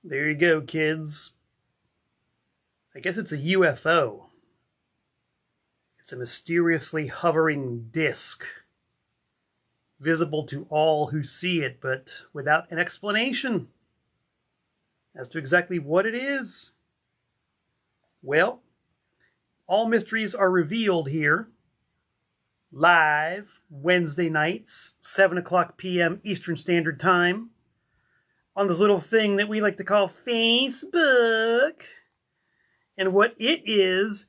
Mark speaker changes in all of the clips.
Speaker 1: There you go, kids. I guess it's a UFO. It's a mysteriously hovering disc, visible to all who see it, but without an explanation as to exactly what it is. Well, all mysteries are revealed here, live Wednesday nights, 7 o'clock p.m. Eastern Standard Time, on this little thing that we like to call Facebook. And what it is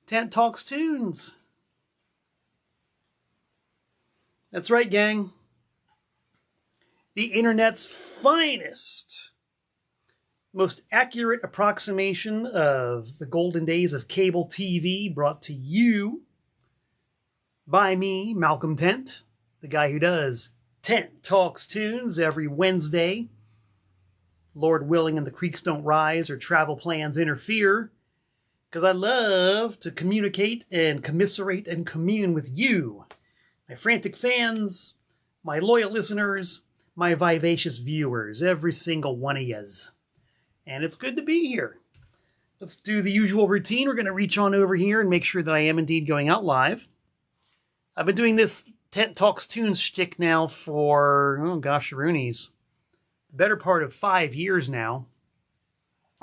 Speaker 1: Tent Talks Tunes. That's right, gang. The internet's finest, most accurate approximation of the golden days of cable TV, brought to you by me, Malcolm Tent, the guy who does Tent Talks Tunes every Wednesday. Lord willing and the creeks don't rise or travel plans interfere, because I love to communicate and commiserate and commune with you, my frantic fans, my loyal listeners, my vivacious viewers, every single one of yous. And it's good to be here. Let's do the usual routine. We're going to reach on over here and make sure that I am indeed going out live. I've been doing this Tent Talks Tunes shtick now for, Roonies, the better part of 5 years now.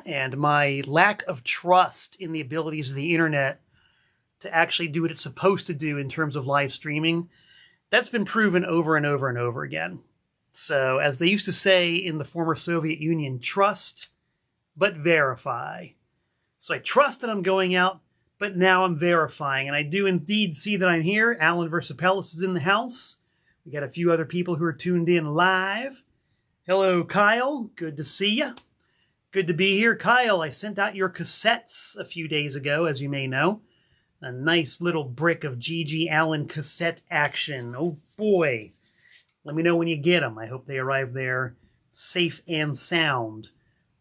Speaker 1: And my lack of trust in the abilities of the internet to actually do what it's supposed to do in terms of live streaming, that's been proven over and over and over again. So, as they used to say in the former Soviet Union, trust, but verify. So I trust that I'm going out, but now I'm verifying. And I do indeed see that I'm here. Alan Versapellis is in the house. We got a few other people who are tuned in live. Hello, Kyle. Good to see you. Good to be here. Kyle, I sent out your cassettes a few days ago, as you may know. A nice little brick of G.G. Allen cassette action. Oh, boy. Let me know when you get them. I hope they arrive there safe and sound.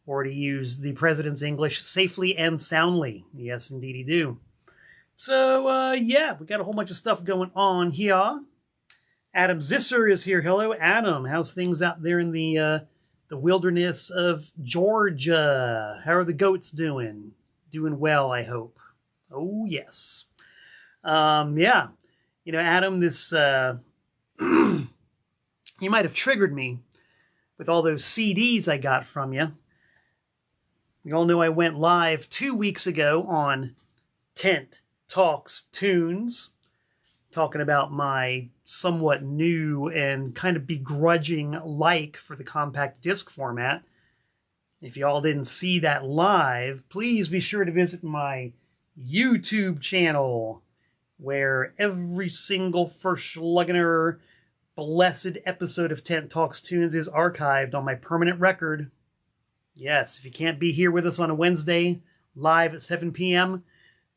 Speaker 1: Or to use the president's English, safely and soundly. Yes, indeed he do. So, yeah, we got a whole bunch of stuff going on here. Adam Zisser is here. Hello, Adam. How's things out there in the wilderness of Georgia? How are the goats doing? Doing well, I hope. Oh, yes. Yeah. You know, Adam, this, you might have triggered me with all those CDs I got from you. You all know I went live 2 weeks ago on Tent Talks Tunes, talking about my somewhat new and kind of begrudging like for the compact disc format. If you all didn't see that live, please be sure to visit my YouTube channel, where every single verschlungener blessed episode of Tent Talks Tunes is archived on my permanent record. Yes, if you can't be here with us on a Wednesday, live at 7 p.m.,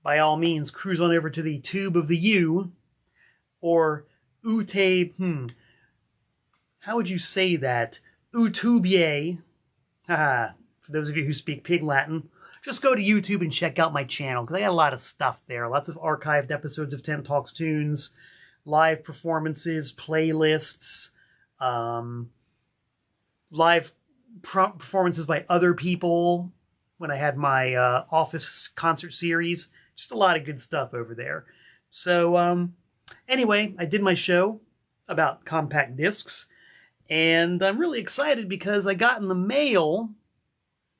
Speaker 1: by all means, cruise on over to the Tube of the U, or how would you say that? Utubie. Haha, for those of you who speak Pig Latin, just go to YouTube and check out my channel, because I got a lot of stuff there. Lots of archived episodes of Tent Talks Tunes, live performances, playlists, live performances by other people when I had my Office concert series. Just a lot of good stuff over there. So anyway, I did my show about compact discs, and I'm really excited because I got in the mail,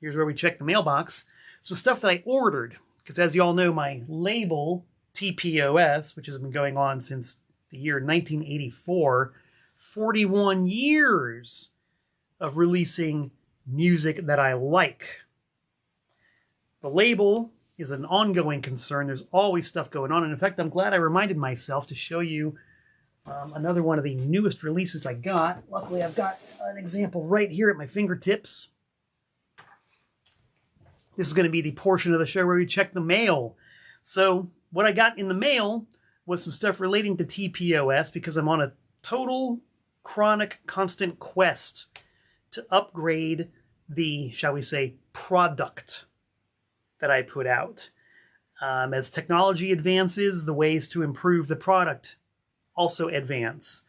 Speaker 1: here's where we check the mailbox, some stuff that I ordered. Because as you all know, my label, TPOS, which has been going on since the year 1984, 41 years of releasing music that I like. The label is an ongoing concern. There's always stuff going on. And in fact, I'm glad I reminded myself to show you another one of the newest releases I got. Luckily, I've got an example right here at my fingertips. This is going to be the portion of the show where we check the mail. So what I got in the mail was some stuff relating to TPOS, because I'm on a total, chronic, constant quest to upgrade the, shall we say, product that I put out. As technology advances, the ways to improve the product also advance.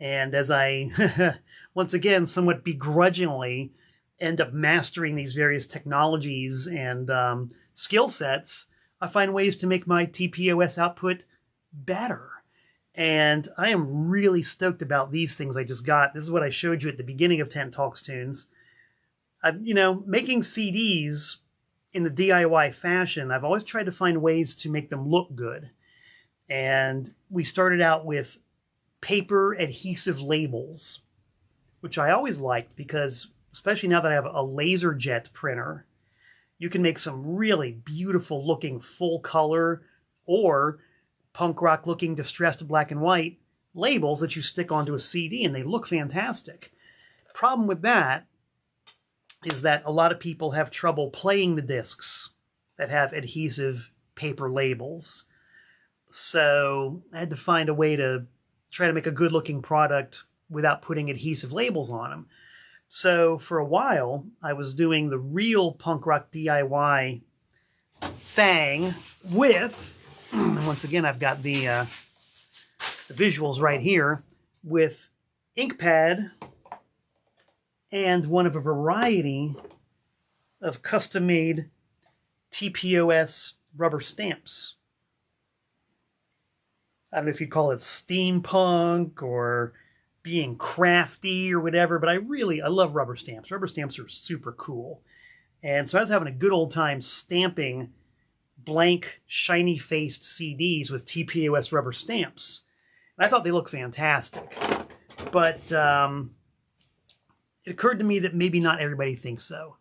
Speaker 1: And as I, once again, somewhat begrudgingly end up mastering these various technologies and skill sets, I find ways to make my TPOS output better. And I am really stoked about these things I just got. This is what I showed you at the beginning of Tent Talks Tunes. Making CDs in the DIY fashion, I've always tried to find ways to make them look good. And we started out with paper adhesive labels, which I always liked because, especially now that I have a laser jet printer, you can make some really beautiful looking full color or punk rock looking distressed black and white labels that you stick onto a CD, and they look fantastic. Problem with that is that a lot of people have trouble playing the discs that have adhesive paper labels. So I had to find a way to try to make a good looking product without putting adhesive labels on them. So for a while, I was doing the real punk rock DIY thing with, once again, I've got the visuals right here, with ink pad and one of a variety of custom-made TPOS rubber stamps. I don't know if you'd call it steampunk or being crafty or whatever, but I love rubber stamps. Rubber stamps are super cool. And so I was having a good old time stamping blank, shiny-faced CDs with TPOS rubber stamps. And I thought they looked fantastic. But it occurred to me that maybe not everybody thinks so,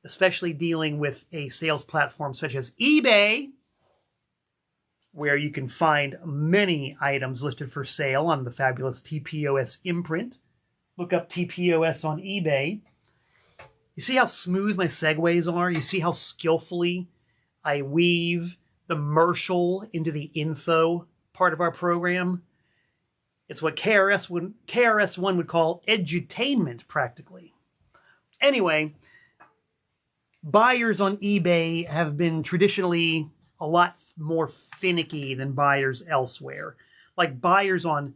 Speaker 1: especially dealing with a sales platform such as eBay, where you can find many items listed for sale on the fabulous TPOS imprint. Look up TPOS on eBay. You see how smooth my segues are? You see how skillfully I weave the commercial into the info part of our program? It's what KRS-One would call edutainment, practically. Anyway, buyers on eBay have been traditionally a lot more finicky than buyers elsewhere. Like buyers on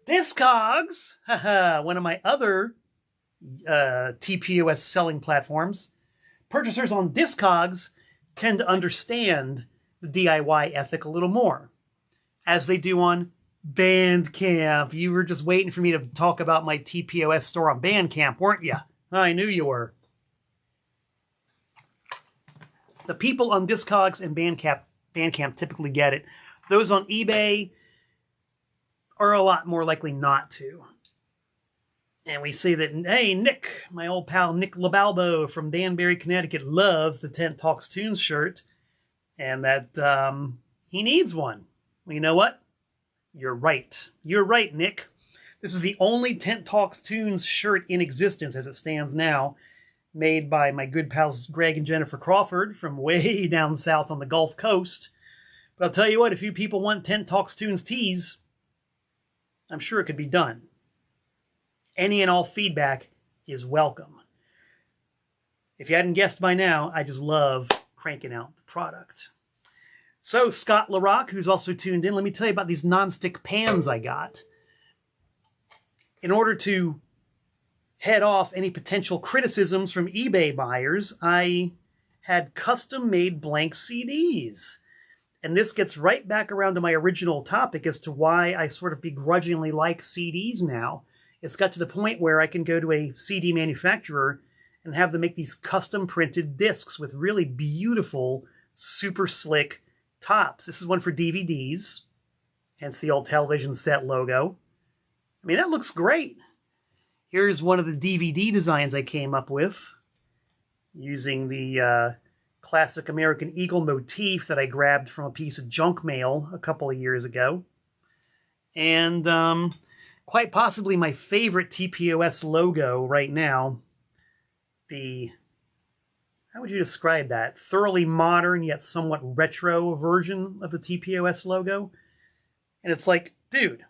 Speaker 1: Discogs, one of my other TPOS selling platforms. Purchasers on Discogs tend to understand the DIY ethic a little more, as they do on Bandcamp. You were just waiting for me to talk about my TPOS store on Bandcamp, weren't you? I knew you were. The people on Discogs and Bandcamp typically get it. Those on eBay are a lot more likely not to. And we see that, hey, Nick, my old pal Nick LaBalbo from Danbury, Connecticut, loves the Tent Talks Tunes shirt, and that he needs one. Well, you know what? You're right. You're right, Nick. This is the only Tent Talks Tunes shirt in existence as it stands now, made by my good pals Greg and Jennifer Crawford from way down south on the Gulf Coast. But I'll tell you what, if you people want Tent Talks Tunes tees, I'm sure it could be done. Any and all feedback is welcome. If you hadn't guessed by now, I just love cranking out the product. So, Scott LaRock, who's also tuned in, let me tell you about these nonstick pans I got. In order to head off any potential criticisms from eBay buyers, I had custom-made blank CDs. And this gets right back around to my original topic as to why I sort of begrudgingly like CDs now. It's got to the point where I can go to a CD manufacturer and have them make these custom-printed discs with really beautiful, super slick tops. This is one for DVDs, hence the old television set logo. I mean, that looks great. Here's one of the DVD designs I came up with using the classic American Eagle motif that I grabbed from a piece of junk mail a couple of years ago. And quite possibly my favorite TPOS logo right now, how would you describe that? Thoroughly modern yet somewhat retro version of the TPOS logo. And it's like, dude,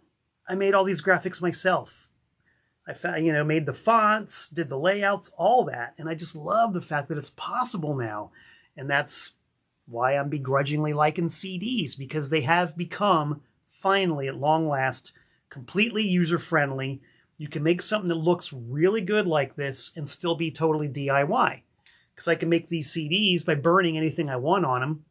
Speaker 1: I made all these graphics myself. I made the fonts, did the layouts, all that. And I just love the fact that it's possible now. And that's why I'm begrudgingly liking CDs, because they have become, finally, at long last, completely user-friendly. you can make something that looks really good like this and still be totally DIY. Because I can make these CDs by burning anything I want on them.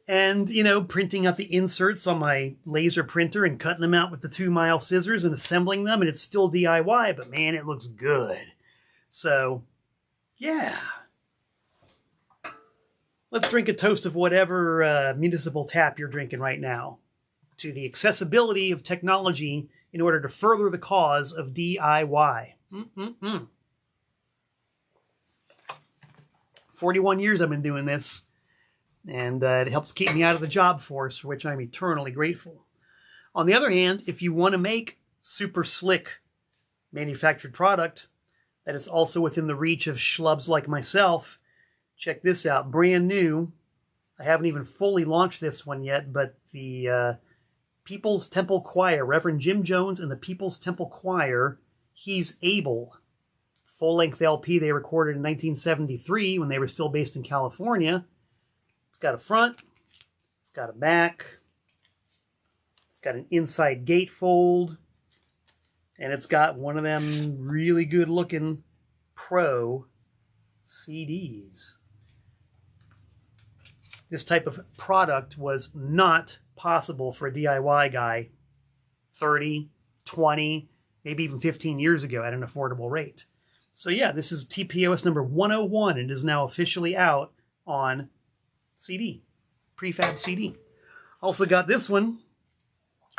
Speaker 1: And, you know, printing out the inserts on my laser printer and cutting them out with the 2-mile scissors and assembling them. And it's still DIY, but man, it looks good. So, yeah. Let's drink a toast of whatever municipal tap you're drinking right now to the accessibility of technology in order to further the cause of DIY. 41 years I've been doing this, and it helps keep me out of the job force, for which I'm eternally grateful. On the other hand, if you want to make super slick manufactured product that is also within the reach of schlubs like myself, check this out, brand new. I haven't even fully launched this one yet, but the People's Temple Choir, Reverend Jim Jones and the People's Temple Choir, He's Able. Full-length LP they recorded in 1973 when they were still based in California. It's got a front, it's got a back, it's got an inside gatefold, and it's got one of them really good-looking Pro CDs. This type of product was not possible for a DIY guy 30, 20, maybe even 15 years ago at an affordable rate. So yeah, this is TPOS number 101 and is now officially out on CD, prefab CD. Also got this one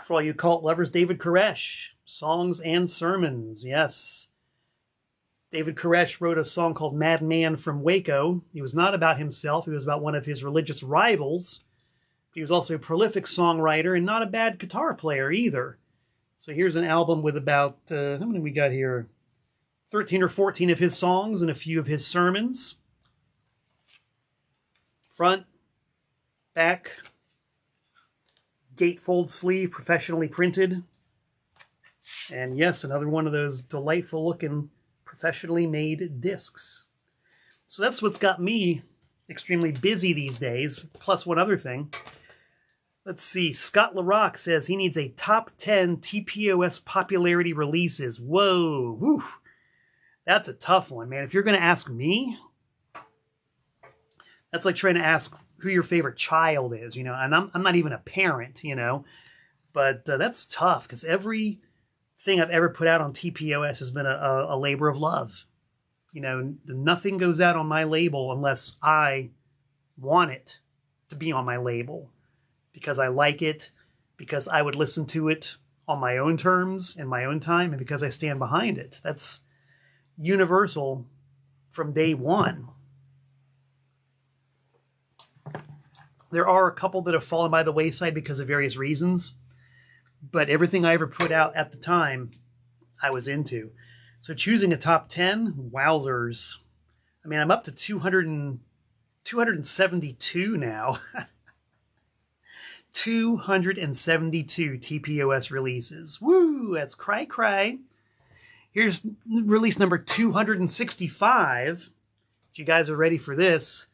Speaker 1: for all you cult lovers, David Koresh, Songs and Sermons. Yes. David Koresh wrote a song called Madman from Waco. He was not about himself. He was about one of his religious rivals. He was also a prolific songwriter and not a bad guitar player either. So here's an album with about, how many we got here? 13 or 14 of his songs and a few of his sermons. Front, back, gatefold sleeve, professionally printed. And yes, another one of those delightful looking professionally made discs. So that's what's got me extremely busy these days, plus one other thing. Let's see, Scott LaRock says he needs a top 10 TPOS popularity releases. Whoa, whew. That's a tough one, man. If you're going to ask me, that's like trying to ask who your favorite child is, you know, and I'm not even a parent, you know, but that's tough because every thing I've ever put out on TPOS has been a labor of love. You know, nothing goes out on my label unless I want it to be on my label because I like it, because I would listen to it on my own terms, in my own time, and because I stand behind it. That's universal from day one. There are a couple that have fallen by the wayside because of various reasons, but everything I ever put out at the time, I was into. So choosing a top 10, wowzers. I mean, I'm up to 272 now. 272 TPOS releases. Woo, that's cry cry. Here's release number 265. If you guys are ready for this.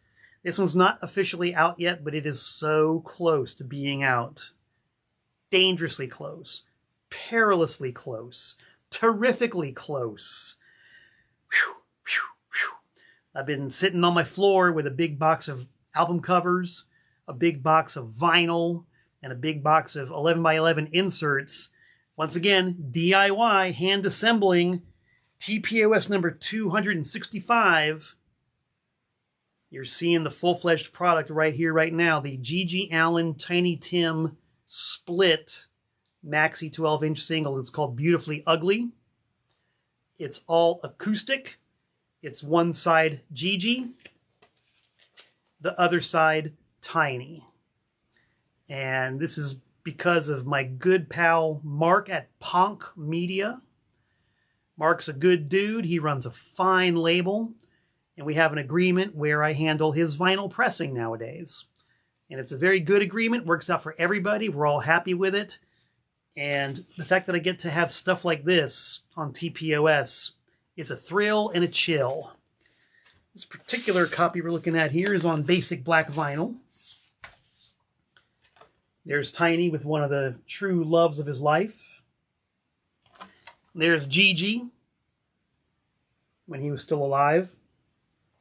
Speaker 1: This one's not officially out yet, but it is so close to being out. Dangerously close. Perilously close. Terrifically close. Whew, whew, whew. I've been sitting on my floor with a big box of album covers, a big box of vinyl, and a big box of 11 by 11 inserts. Once again, DIY, hand assembling, TPOS number 265. You're seeing the full-fledged product right here, right now. The G.G. Allen Tiny Tim Split Maxi 12-inch single. It's called Beautifully Ugly. It's all acoustic. It's one side G.G., the other side Tiny. And this is because of my good pal Mark at Ponk Media. Mark's a good dude. He runs a fine label. And we have an agreement where I handle his vinyl pressing nowadays. And it's a very good agreement. Works out for everybody. We're all happy with it. And the fact that I get to have stuff like this on TPOS is a thrill and a chill. This particular copy we're looking at here is on basic black vinyl. There's Tiny with one of the true loves of his life. There's Gigi when he was still alive.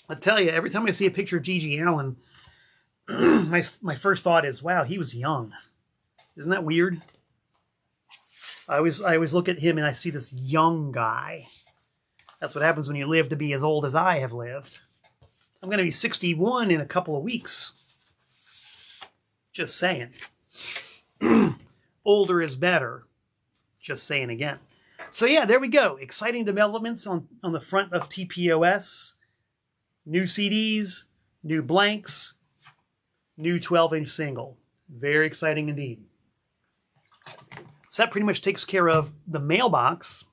Speaker 1: I tell you, every time I see a picture of Gigi Allen, my first thought is, wow, he was young. Isn't that weird? I always look at him and I see this young guy. That's what happens when you live to be as old as I have lived. I'm going to be 61 in a couple of weeks. Just saying. Older is better. Just saying again. So yeah, there we go. Exciting developments on the front of TPOS. New CDs, new blanks, new 12-inch single. Very exciting indeed. So that pretty much takes care of the mailbox.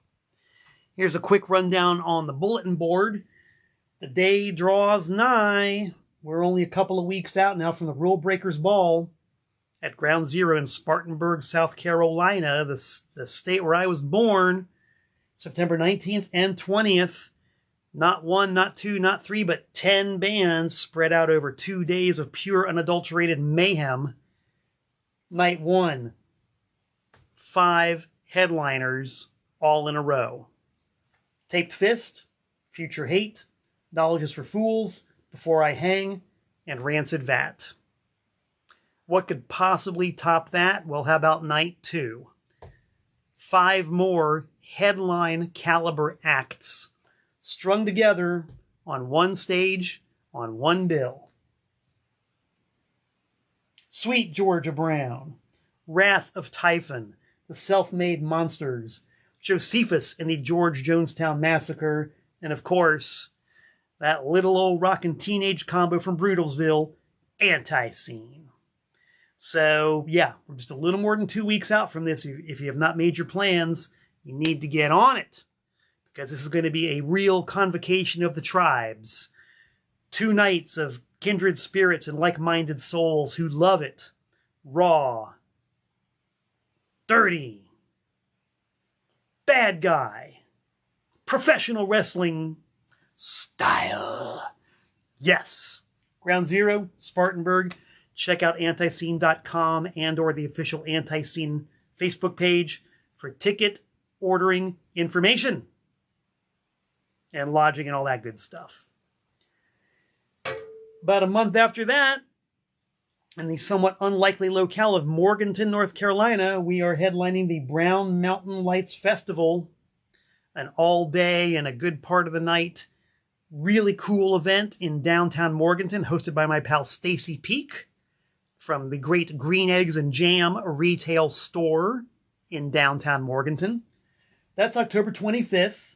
Speaker 1: Here's a quick rundown on the bulletin board. The day draws nigh. We're only a couple of weeks out now from the Rule Breakers Ball at Ground Zero in Spartanburg, South Carolina, the state where I was born, September 19th and 20th. Not one, not two, not three, but 10 bands spread out over 2 days of pure unadulterated mayhem. Night 1, 5 headliners all in a row. Taped Fist, Future Hate, Knowledge is for Fools, Before I Hang, and Rancid Vat. What could possibly top that? Well, how about night 2? 5 more headline caliber acts strung together on one stage, on one bill. Sweet Georgia Brown, Wrath of Typhon, The Self-Made Monsters, Josephus and the George Jonestown Massacre, and of course, that little old rockin' teenage combo from Brutalsville, Anti-Scene. So, yeah, we're just a little more than 2 weeks out from this. If you have not made your plans, you need to get on it, because this is going to be a real convocation of the tribes. 2 nights of kindred spirits and like-minded souls who love it. Raw. Dirty. Bad guy. Professional wrestling style. Yes. Ground Zero, Spartanburg. Check out antiscene.com and or the official Anti-Scene Facebook page for ticket ordering information and lodging and all that good stuff. About a month after that, in the somewhat unlikely locale of Morganton, North Carolina, we are headlining the Brown Mountain Lights Festival, an all-day and a good part of the night, really cool event in downtown Morganton, hosted by my pal Stacy Peak from the great Green Eggs and Jam retail store in downtown Morganton. That's October 25th.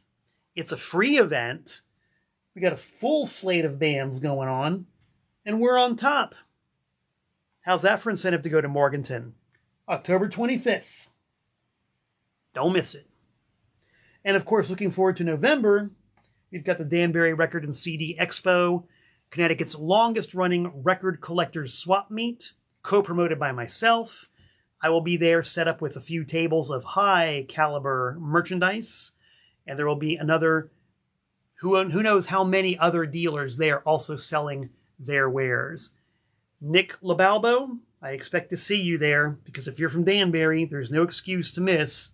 Speaker 1: It's a free event. We got a full slate of bands going on, and we're on top. How's that for incentive to go to Morganton? October 25th. Don't miss it. And of course, looking forward to November, we've got the Danbury Record and CD Expo, Connecticut's longest running record collectors swap meet, co-promoted by myself. I will be there set up with a few tables of high caliber merchandise. And there will be another, who knows how many other dealers there also selling their wares. Nick LaBalbo, I expect to see you there, because if you're from Danbury, there's no excuse to miss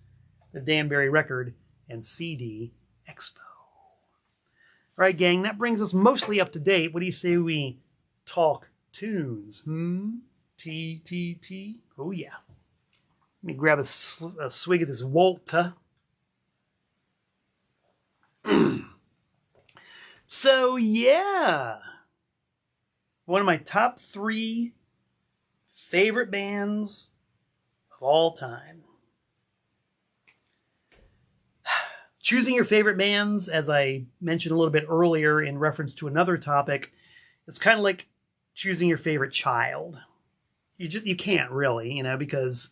Speaker 1: the Danbury Record and CD Expo. All right, gang, that brings us mostly up to date. What do you say we talk tunes? T. Oh, yeah. Let me grab a swig of this Walter. So, yeah. One of my top 3 favorite bands of all time. Choosing your favorite bands, as I mentioned a little bit earlier in reference to another topic, it's kind of like choosing your favorite child. You can't really, because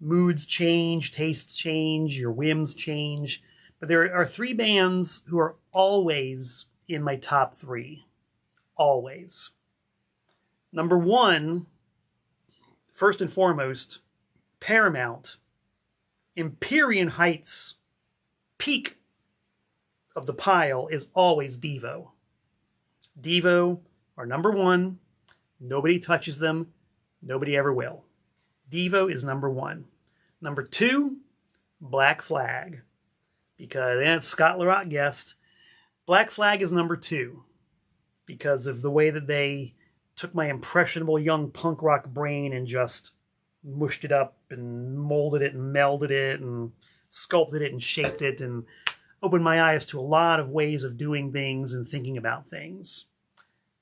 Speaker 1: moods change, tastes change, your whims change. But there are 3 bands who are always in my top 3. Always. Number 1, first and foremost, Paramount. Empyrean Heights, peak of the pile is always Devo. Devo are number 1. Nobody touches them. Nobody ever will. Devo is number 1. Number 2, Black Flag. because that's Scott LaRock guessed. Black Flag is number 2 because of the way that they took my impressionable young punk rock brain and just mushed it up and molded it and melded it and sculpted it and shaped it and opened my eyes to a lot of ways of doing things and thinking about things.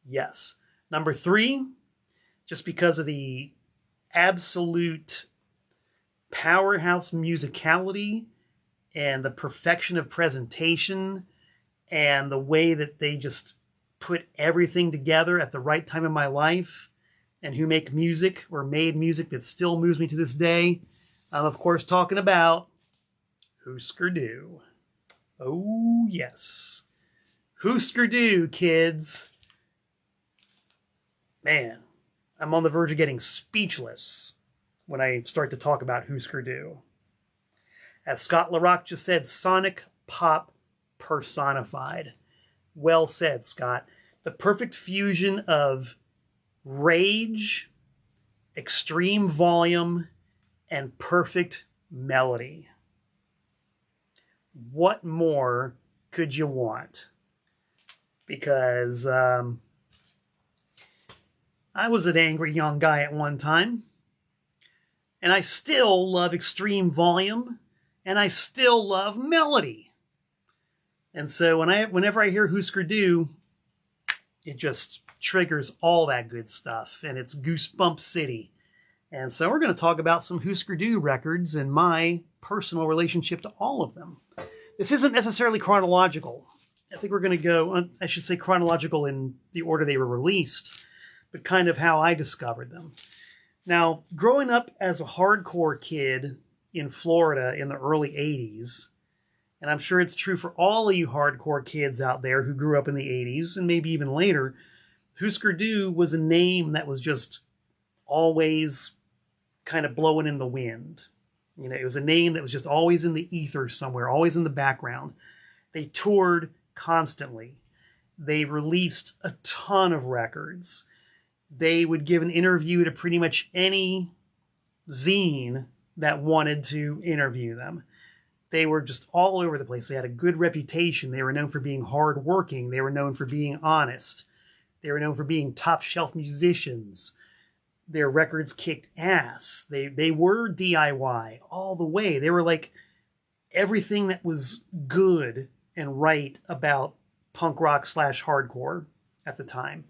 Speaker 1: Yes. Number 3, just because of the absolute powerhouse musicality and the perfection of presentation and the way that they just put everything together at the right time in my life, and who make music or made music that still moves me to this day. I'm, of course, talking about Husker Du. Oh, yes. Husker Du, kids. Man, I'm on the verge of getting speechless when I start to talk about Husker Du. As Scott LaRock just said, sonic pop personified. Well said, Scott. The perfect fusion of rage, extreme volume, and perfect melody. What more could you want? Because I was an angry young guy at one time, and I still love extreme volume, and I still love melody. And so whenever I hear Husker Du, it just triggers all that good stuff, and it's Goosebump City. And so we're going to talk about some Husker Du records and my personal relationship to all of them. This isn't necessarily chronological. I think we're going to go, I should say chronological in the order they were released, but kind of how I discovered them. Now, growing up as a hardcore kid in Florida in the early 80s, and I'm sure it's true for all of you hardcore kids out there who grew up in the 80s and maybe even later, Husker Du was a name that was just always kind of blowing in the wind. You know, it was a name that was just always in the ether somewhere, always in the background. They toured constantly. They released a ton of records. They would give an interview to pretty much any zine that wanted to interview them. They were just all over the place. They had a good reputation. They were known for being hardworking. They were known for being honest. They were known for being top shelf musicians. Their records kicked ass. They were DIY all the way. They were like everything that was good and right about punk rock / hardcore at the time.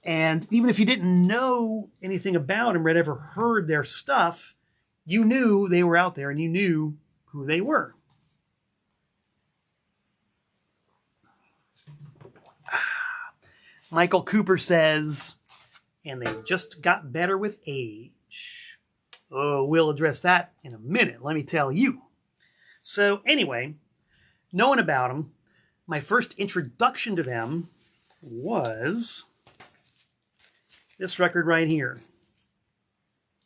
Speaker 1: And even if you didn't know anything about them or had ever heard their stuff, you knew they were out there and you knew who they were. Michael Cooper says, and they just got better with age. Oh, we'll address that in a minute, let me tell you. So anyway, knowing about them, my first introduction to them was this record right here.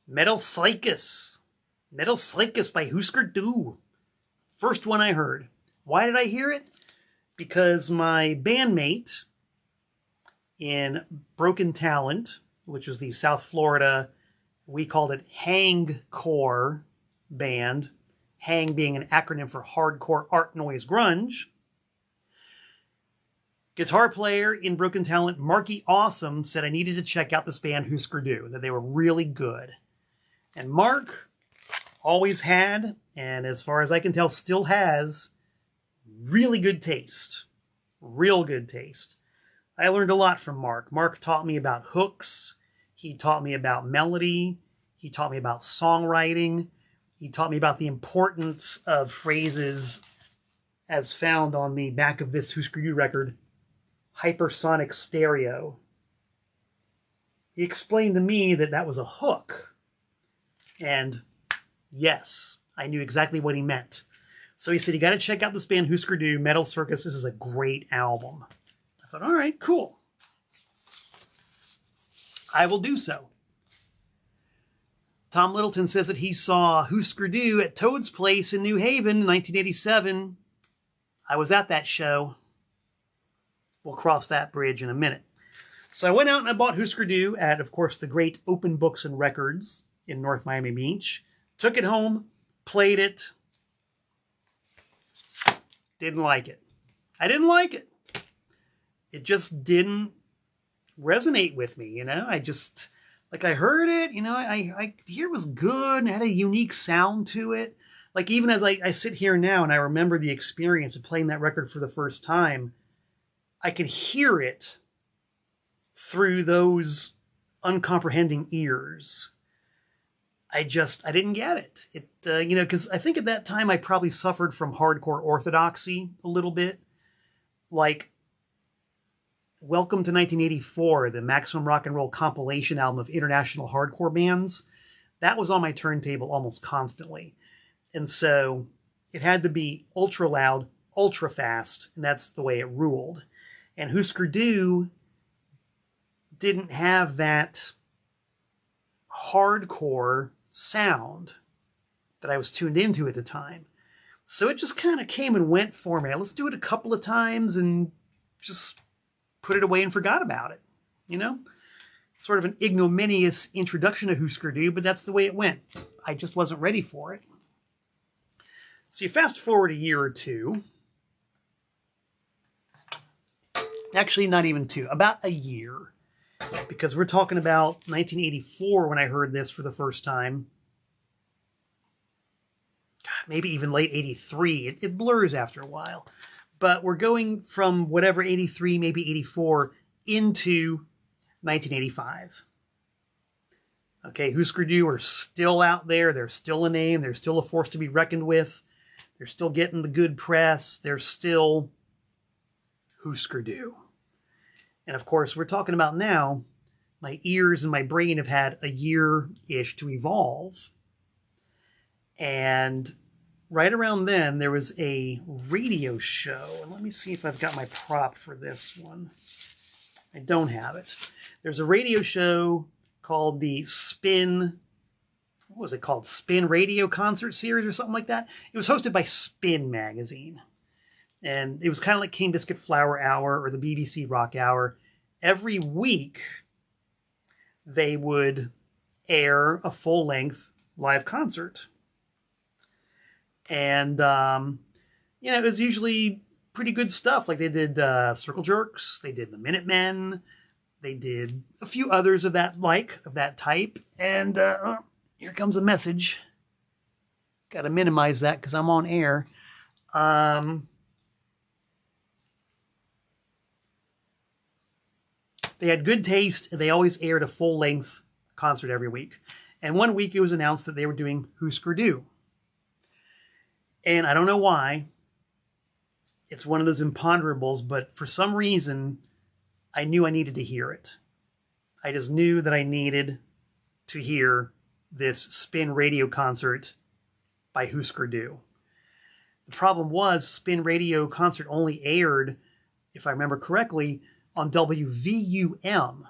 Speaker 1: Metal Cycus. Metal Cycus by Husker Du. First one I heard. Why did I hear it? Because my bandmate in Broken Talent, which was the South Florida, we called it Hangcore band, Hang being an acronym for Hardcore Art Noise Grunge. Guitar player in Broken Talent, Marky Awesome, said I needed to check out this band Husker Du, that they were really good. And Mark always had, and as far as I can tell still has, really good taste. Real good taste. I learned a lot from Mark. Mark taught me about hooks. He taught me about melody. He taught me about songwriting. He taught me about the importance of phrases as found on the back of this Husker Du record, hypersonic stereo. He explained to me that that was a hook. And yes, I knew exactly what he meant. So he said, you got to check out this band Husker Du, Metal Circus. This is a great album. I thought, all right, cool. I will do so. Tom Littleton says that he saw Husker Du at Toad's Place in New Haven in 1987. I was at that show. We'll cross that bridge in a minute. So I went out and I bought Husker Du at, of course, the great Open Books and Records in North Miami Beach. Took it home, played it. Didn't like it. I didn't like it. It just didn't resonate with me, you know? I just, like, I heard it, you know, I hear it was good and had a unique sound to it. Like, even as I sit here now and I remember the experience of playing that record for the first time, I could hear it through those uncomprehending ears. I didn't get it. You know, because I think at that time I probably suffered from hardcore orthodoxy a little bit. Like, Welcome to 1984, the Maximum Rock and Roll compilation album of international hardcore bands, that was on my turntable almost constantly. And so it had to be ultra loud, ultra fast, and that's the way it ruled. And Husker Du didn't have that hardcore sound that I was tuned into at the time. So it just kind of came and went for me. Let's do it a couple of times and just put it away and forgot about it. You know? Sort of an ignominious introduction to Husker Du, but that's the way it went. I just wasn't ready for it. So you fast forward a year or two. Actually, not even two. About a year. Because we're talking about 1984 when I heard this for the first time. God, maybe even late 83. It blurs after a while. But we're going from whatever 83, maybe 84, into 1985. Okay, Husker Du are still out there. They're still a name. They're still a force to be reckoned with. They're still getting the good press. They're still Husker Du. And of course, we're talking about now, my ears and my brain have had a year-ish to evolve. And right around then, there was a radio show. And let me see if I've got my prop for this one. I don't have it. There's a radio show called the Spin, what was it called? Spin Radio Concert Series or something like that. It was hosted by Spin Magazine. And it was kind of like King Biscuit Flower Hour or the BBC Rock Hour. Every week, they would air a full-length live concert. And, you know, it was usually pretty good stuff. Like they did Circle Jerks, they did the Minutemen, they did a few others of that type. And here comes a message. Got to minimize that because I'm on air. They had good taste, and they always aired a full-length concert every week. And one week it was announced that they were doing Husker Du. And I don't know why. It's one of those imponderables, but for some reason, I knew I needed to hear it. I just knew that I needed to hear this Spin Radio concert by Husker Du. The problem was, Spin Radio concert only aired, if I remember correctly, on WVUM,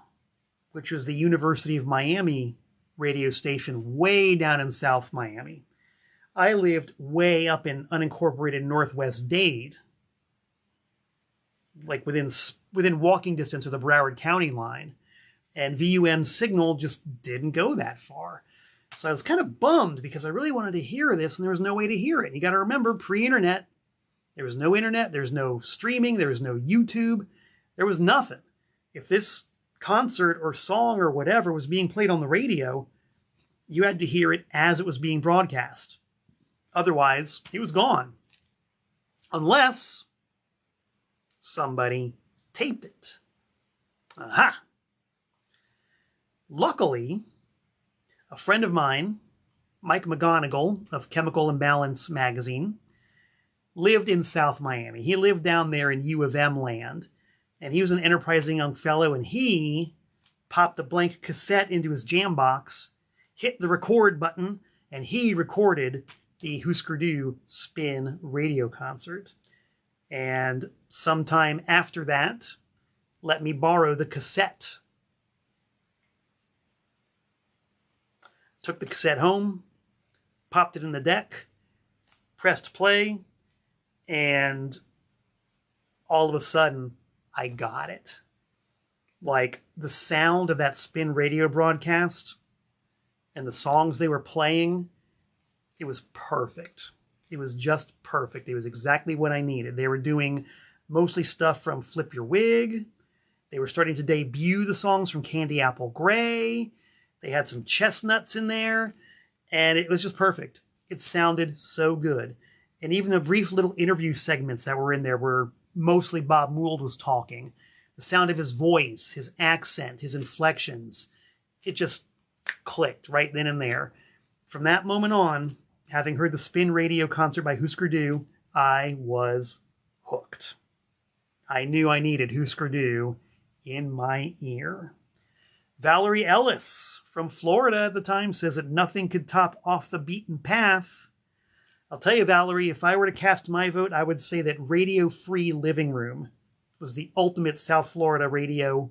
Speaker 1: which was the University of Miami radio station way down in South Miami. I lived way up in unincorporated Northwest Dade, like within walking distance of the Broward County line, and VUM's signal just didn't go that far. So I was kind of bummed because I really wanted to hear this, and there was no way to hear it. And you got to remember, pre-internet, there was no internet, there was no streaming, there was no YouTube. There was nothing. If this concert or song or whatever was being played on the radio, you had to hear it as it was being broadcast. Otherwise, it was gone. Unless somebody taped it. Aha! Luckily, a friend of mine, Mike McGonigal of Chemical Imbalance magazine, lived in South Miami. He lived down there in U of M land. And he was an enterprising young fellow, and he popped a blank cassette into his jam box, hit the record button, and he recorded the Husker Du Spin Radio concert. And sometime after that, let me borrow the cassette. Took the cassette home, popped it in the deck, pressed play, and all of a sudden, I got it. Like, the sound of that Spin Radio broadcast and the songs they were playing, it was perfect. It was just perfect. It was exactly what I needed. They were doing mostly stuff from Flip Your Wig. They were starting to debut the songs from Candy Apple Gray. They had some chestnuts in there, and it was just perfect. It sounded so good. And even the brief little interview segments that were in there where mostly Bob Mould was talking, the sound of his voice, his accent, his inflections, it just clicked right then and there. From that moment on, having heard the Spin Radio concert by Husker Du, I was hooked. I knew I needed Husker Du in my ear. Valerie Ellis from Florida at the time says that nothing could top Off the Beaten Path. I'll tell you, Valerie, if I were to cast my vote, I would say that Radio Free Living Room was the ultimate South Florida radio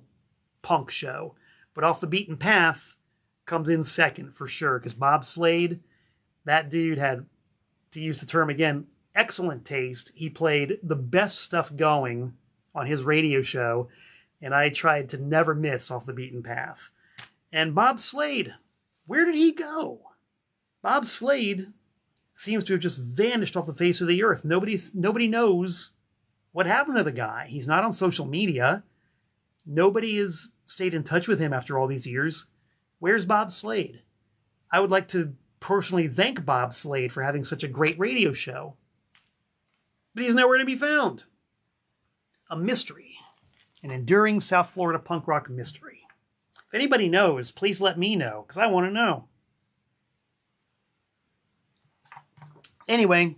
Speaker 1: punk show. But Off the Beaten Path comes in second for sure, because Bob Slade, that dude had, to use the term again, excellent taste. He played the best stuff going on his radio show, and I tried to never miss Off the Beaten Path. And Bob Slade, where did he go? Bob Slade seems to have just vanished off the face of the earth. Nobody knows what happened to the guy. He's not on social media. Nobody has stayed in touch with him after all these years. Where's Bob Slade? I would like to personally thank Bob Slade for having such a great radio show. But he's nowhere to be found. A mystery. An enduring South Florida punk rock mystery. If anybody knows, please let me know, because I want to know. Anyway,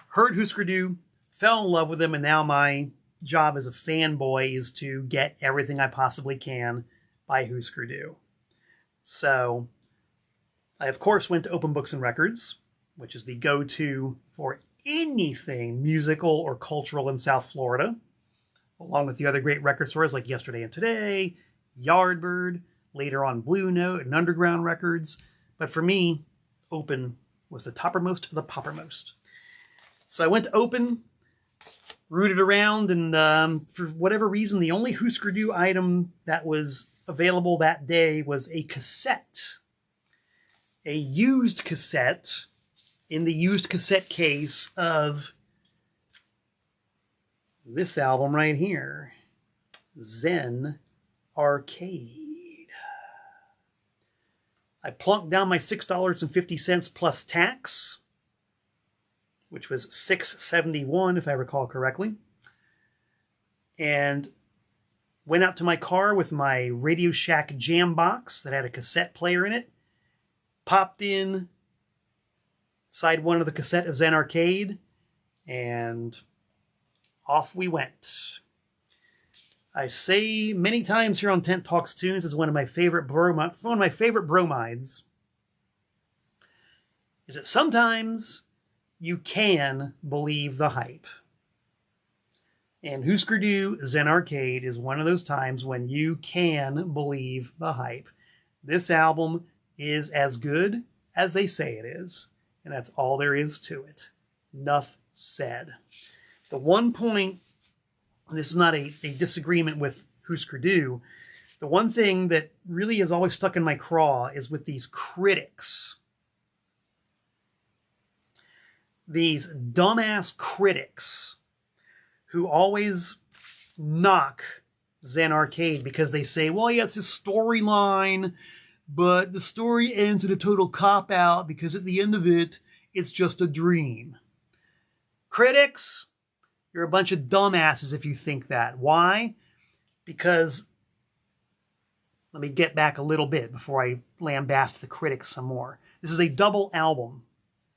Speaker 1: heard Husker Du, fell in love with him, and now my job as a fanboy is to get everything I possibly can by Husker Du. So, I of course went to Open Books and Records, which is the go-to for anything musical or cultural in South Florida, along with the other great record stores like Yesterday and Today, Yardbird, later on Blue Note and Underground Records. But for me, Open was the toppermost of the poppermost. So I went to Open, rooted around, and for whatever reason, the only Husker Du item that was available that day was a cassette. A used cassette in the used cassette case of this album right here, Zen Arcade. I plunked down my $6.50 plus tax, which was $6.71 if I recall correctly, and went out to my car with my Radio Shack jam box that had a cassette player in it, popped in side one of the cassette of Zen Arcade, and off we went. I say many times here on Tent Talks Tunes is one of my favorite bromides is that sometimes you can believe the hype. And Husker Du Zen Arcade is one of those times when you can believe the hype. This album is as good as they say it is, and that's all there is to it. Enough said. The one point, and this is not a disagreement with Husker Du, the one thing that really has always stuck in my craw is with these critics. These dumbass critics who always knock Zen Arcade because they say, well, yeah, it's a storyline, but the story ends in a total cop-out because at the end of it, it's just a dream. Critics, you're a bunch of dumbasses if you think that. Why? Because, let me get back a little bit before I lambast the critics some more. This is a double album.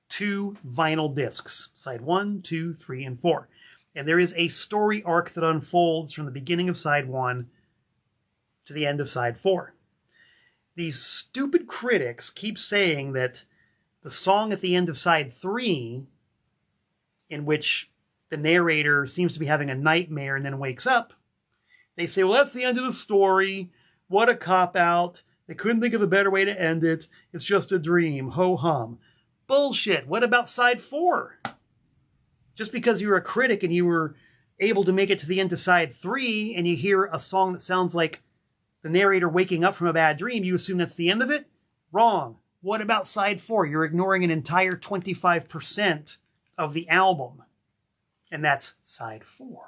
Speaker 1: 2 vinyl discs. Side 1, 2, 3, and 4. And there is a story arc that unfolds from the beginning of side 1 to the end of side 4. These stupid critics keep saying that the song at the end of side 3, in which the narrator seems to be having a nightmare and then wakes up, they say, well, that's the end of the story. What a cop-out. They couldn't think of a better way to end it. It's just a dream. Ho-hum. Bullshit. What about side 4? Just because you were a critic and you were able to make it to the end of side 3 and you hear a song that sounds like the narrator waking up from a bad dream, you assume that's the end of it? Wrong. What about side 4? You're ignoring an entire 25% of the album. And that's side 4.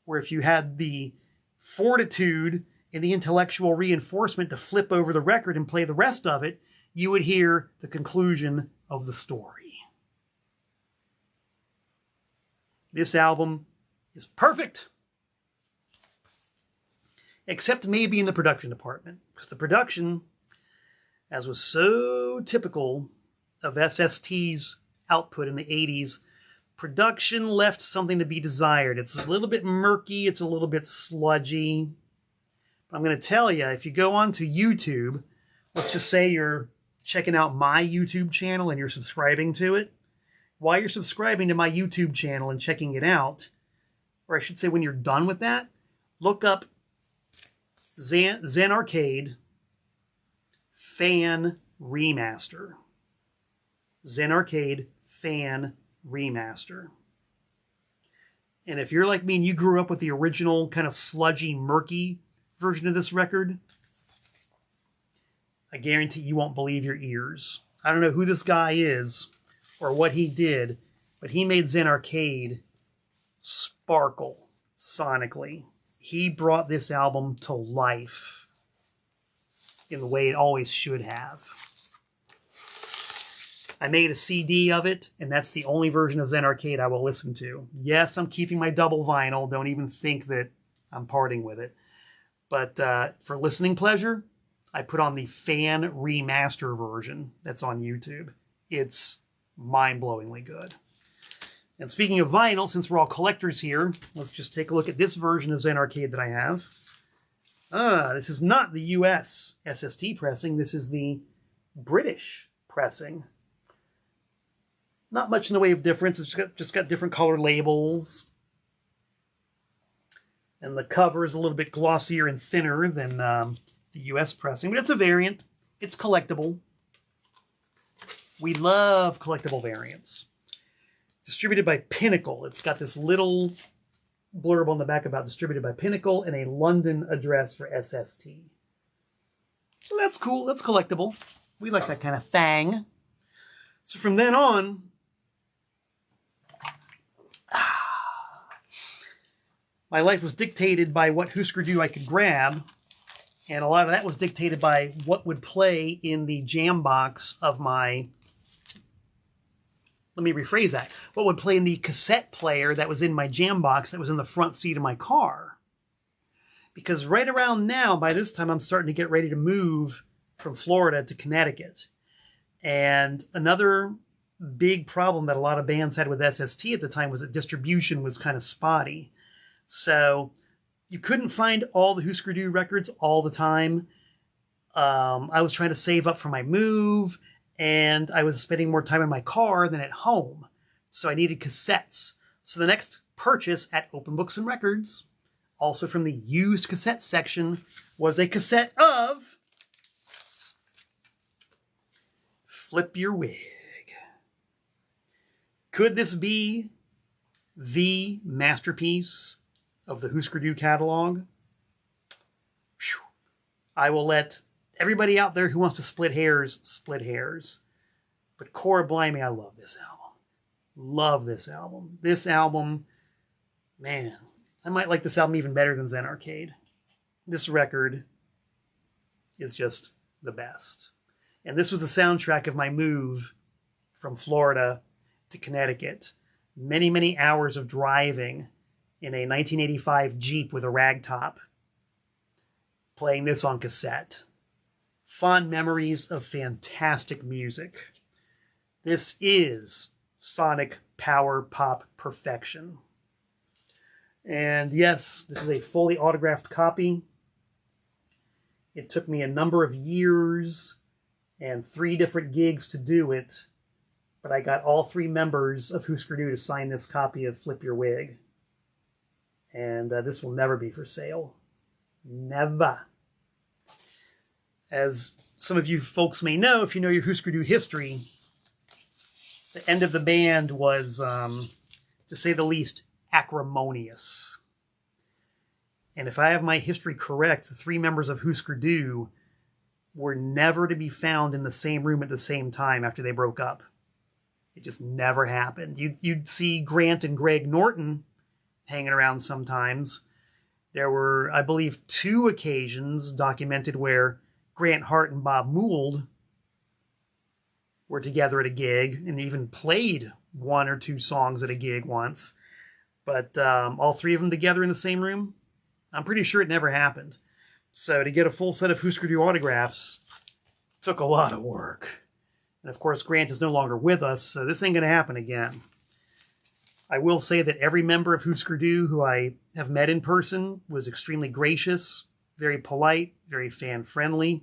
Speaker 1: Where if you had the fortitude and the intellectual reinforcement to flip over the record and play the rest of it, you would hear the conclusion of the story. This album is perfect. Except maybe in the production department. Because the production, as was so typical of SST's output in the 80s, production left something to be desired. It's a little bit murky. It's a little bit sludgy. I'm going to tell you, if you go onto YouTube, let's just say you're checking out my YouTube channel and you're subscribing to it. While you're subscribing to my YouTube channel and checking it out, or I should say when you're done with that, look up Zen Arcade Fan Remaster. Zen Arcade Fan Remaster. And if you're like me and you grew up with the original kind of sludgy, murky version of this record, I guarantee you won't believe your ears. I don't know who this guy is or what he did, but he made Zen Arcade sparkle sonically. He brought this album to life in the way it always should have. I made a CD of it, and that's the only version of Zen Arcade I will listen to. Yes, I'm keeping my double vinyl. Don't even think that I'm parting with it. But for listening pleasure, I put on the fan remaster version that's on YouTube. It's mind-blowingly good. And speaking of vinyl, since we're all collectors here, let's just take a look at this version of Zen Arcade that I have. This is not the US SST pressing. This is the British pressing. Not much in the way of difference. It's just got different color labels. And the cover is a little bit glossier and thinner than the US pressing. But it's a variant. It's collectible. We love collectible variants. Distributed by Pinnacle. It's got this little blurb on the back about distributed by Pinnacle and a London address for SST. So that's cool. That's collectible. We like that kind of thing. So from then on, my life was dictated by what Husker Du I could grab, and a lot of that was dictated by what would play in the jam box of my... Let me rephrase that. What would play in the cassette player that was in my jam box that was in the front seat of my car. Because right around now, by this time, I'm starting to get ready to move from Florida to Connecticut. And another big problem that a lot of bands had with SST at the time was that distribution was kind of spotty. So you couldn't find all the Husker Du records all the time. I was trying to save up for my move, and I was spending more time in my car than at home. So I needed cassettes. So the next purchase at Open Books and Records, also from the used cassette section, was a cassette of Flip Your Wig. Could this be the masterpiece of the Husker Du catalog? Whew. I will let everybody out there who wants to split hairs. But Cora Blimey, I love this album. Love this album. This album, man, I might like this album even better than Zen Arcade. This record is just the best. And this was the soundtrack of my move from Florida to Connecticut. Many, many hours of driving in a 1985 Jeep with a ragtop, playing this on cassette. Fond memories of fantastic music. This is sonic power pop perfection. And yes, this is a fully autographed copy. It took me a number of years and 3 different gigs to do it, but I got all 3 members of Husker Du to sign this copy of Flip Your Wig. And this will never be for sale. Never. As some of you folks may know, if you know your Husker Du history, the end of the band was, to say the least, acrimonious. And if I have my history correct, the 3 members of Husker Du were never to be found in the same room at the same time after they broke up. It just never happened. You'd see Grant and Greg Norton hanging around sometimes. There were, I believe, 2 occasions documented where Grant, Hart, and Bob Mould were together at a gig and even played 1 or 2 songs at a gig once. But all 3 of them together in the same room, I'm pretty sure it never happened. So to get a full set of Husker Du autographs took a lot of work. And of course, Grant is no longer with us, so this ain't going to happen again. I will say that every member of Husker Du who I have met in person was extremely gracious, very polite, very fan-friendly,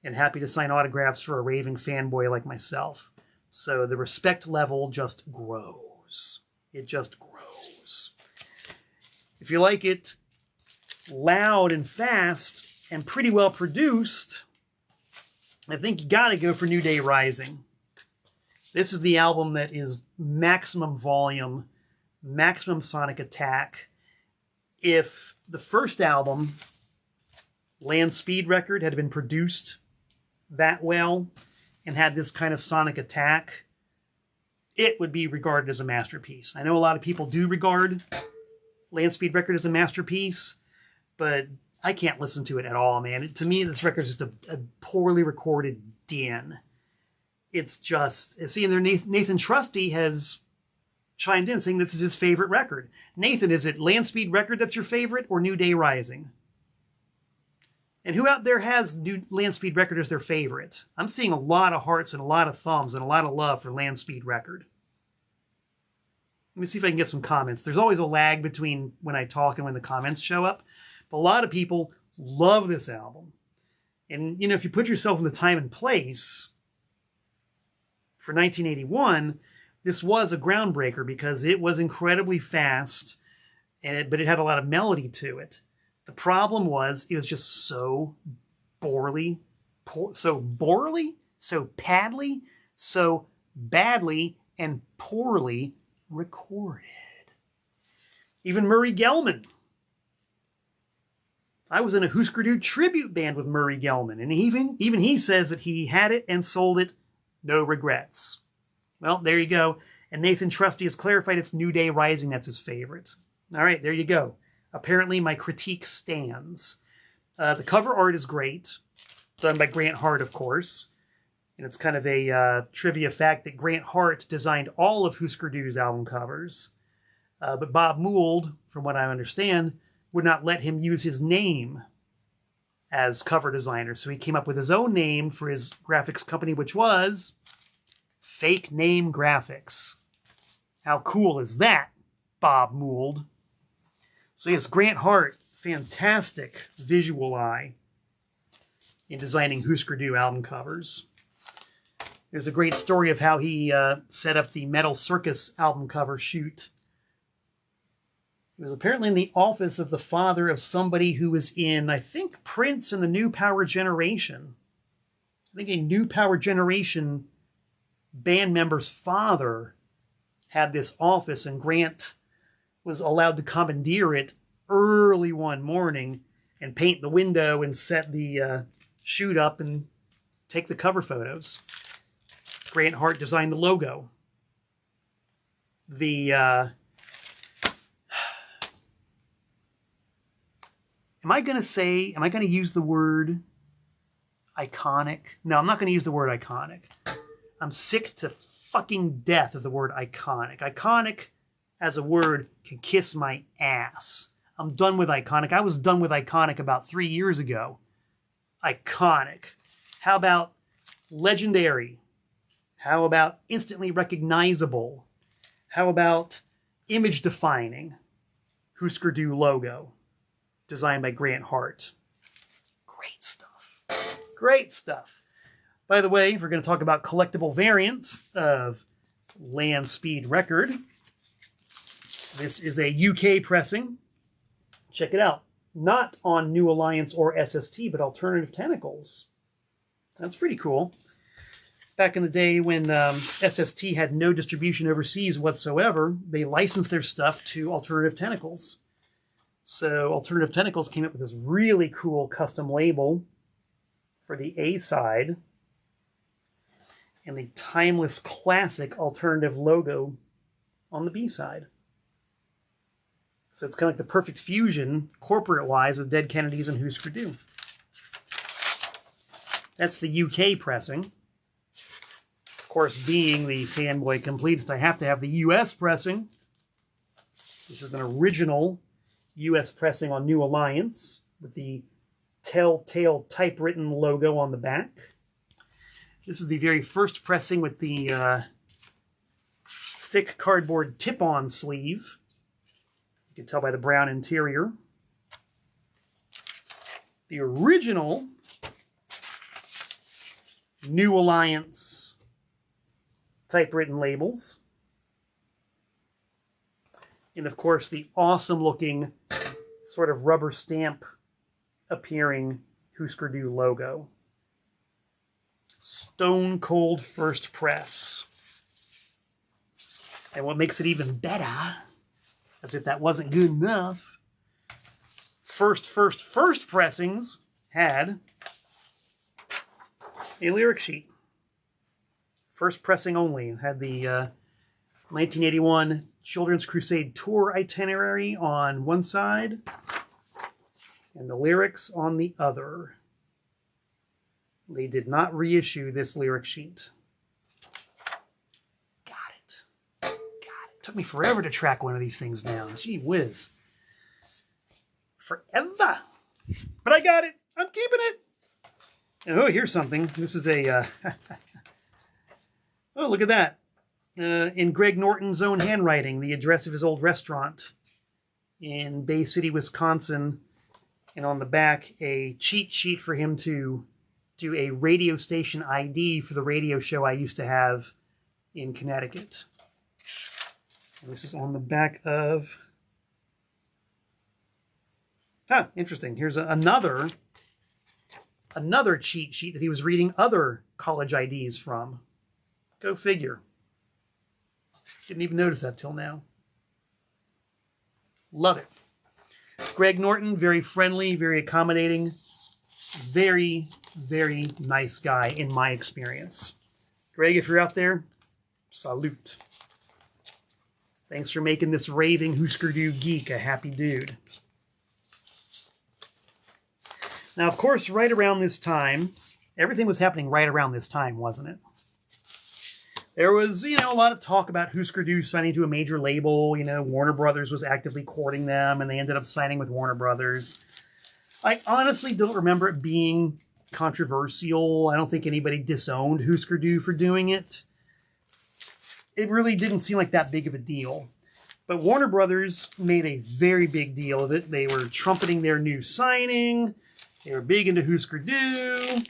Speaker 1: and happy to sign autographs for a raving fanboy like myself. So the respect level just grows. It just grows. If you like it loud and fast and pretty well produced, I think you gotta go for New Day Rising. This is the album that is maximum volume, maximum sonic attack. If the first album, Land Speed Record, had been produced that well and had this kind of sonic attack, it would be regarded as a masterpiece. I know a lot of people do regard Land Speed Record as a masterpiece, but I can't listen to it at all, man. To me, this record is just a poorly recorded din. It's just... See, and there Nathan Trusty has chimed in saying this is his favorite record. Nathan, is it Land Speed Record that's your favorite or New Day Rising? And who out there has Land Speed Record as their favorite? I'm seeing a lot of hearts and a lot of thumbs and a lot of love for Land Speed Record. Let me see if I can get some comments. There's always a lag between when I talk and when the comments show up. But a lot of people love this album. And, you know, if you put yourself in the time and place, for 1981, this was a groundbreaker because it was incredibly fast, but it had a lot of melody to it. The problem was it was just so badly, so badly and poorly recorded. Even Murray Gell-Mann. I was in a Husker Du tribute band with Murray Gell-Mann, and even he says that he had it and sold it, no regrets. Well, there you go. And Nathan Trusty has clarified it's New Day Rising that's his favorite. All right, there you go. Apparently my critique stands. The cover art is great, done by Grant Hart, of course. And it's kind of a trivia fact that Grant Hart designed all of Husker Du's album covers. But Bob Mould, from what I understand, would not let him use his name as cover designer. So he came up with his own name for his graphics company, which was Fake Name Graphics. How cool is that, Bob Mould? So yes, Grant Hart, fantastic visual eye in designing Husker Du album covers. There's a great story of how he set up the Metal Circus album cover shoot. It was apparently in the office of the father of somebody who was in, I think, Prince and the New Power Generation. I think a New Power Generation band member's father had this office, and Grant was allowed to commandeer it early one morning and paint the window and set the shoot up and take the cover photos. Grant Hart designed the logo. Am I going to use the word iconic? No, I'm not going to use the word iconic. I'm sick to fucking death of the word iconic. Iconic as a word can kiss my ass. I'm done with iconic. I was done with iconic about 3 years ago. Iconic. How about legendary? How about instantly recognizable? How about image defining? Husker Du logo. Designed by Grant Hart. Great stuff. Great stuff. By the way, we're going to talk about collectible variants of Land Speed Record. This is a UK pressing. Check it out. Not on New Alliance or SST, but Alternative Tentacles. That's pretty cool. Back in the day when SST had no distribution overseas whatsoever, they licensed their stuff to Alternative Tentacles. So Alternative Tentacles came up with this really cool custom label for the A side, and the timeless classic alternative logo on the B side. So it's kind of like the perfect fusion, corporate-wise, of Dead Kennedys and Husker Du. That's the UK pressing. Of course, being the fanboy completist, I have to have the US pressing. This is an original US pressing on New Alliance with the Telltale typewritten logo on the back. This is the very first pressing with the thick cardboard tip-on sleeve. You can tell by the brown interior. The original New Alliance typewritten labels. And of course the awesome looking sort of rubber stamp appearing Husker Du logo. Stone cold first press. And what makes it even better, as if that wasn't good enough, first pressings had a lyric sheet. First pressing only. Had the 1981 Children's Crusade Tour itinerary on one side and the lyrics on the other. They did not reissue this lyric sheet. Got it. Took me forever to track one of these things down. Gee whiz. Forever. But I got it. I'm keeping it. Oh, here's something. This is a... oh, look at that. In Greg Norton's own handwriting, the address of his old restaurant in Bay City, Wisconsin. And on the back, a cheat sheet for him to do a radio station ID for the radio show I used to have in Connecticut. And this is on the back of... Huh, interesting. Here's another cheat sheet that he was reading other college IDs from. Go figure. Didn't even notice that till now. Love it. Greg Norton, very friendly, very accommodating, very, very nice guy in my experience. Greg, if you're out there, salute. Thanks for making this raving Husker Du geek a happy dude. Now, of course, right around this time, everything was happening right around this time, wasn't it? There was, a lot of talk about Husker Du signing to a major label. Warner Brothers was actively courting them, and they ended up signing with Warner Brothers. I honestly don't remember it being controversial. I don't think anybody disowned Husker Du for doing it. It really didn't seem like that big of a deal. But Warner Brothers made a very big deal of it. They were trumpeting their new signing. They were big into Husker Du.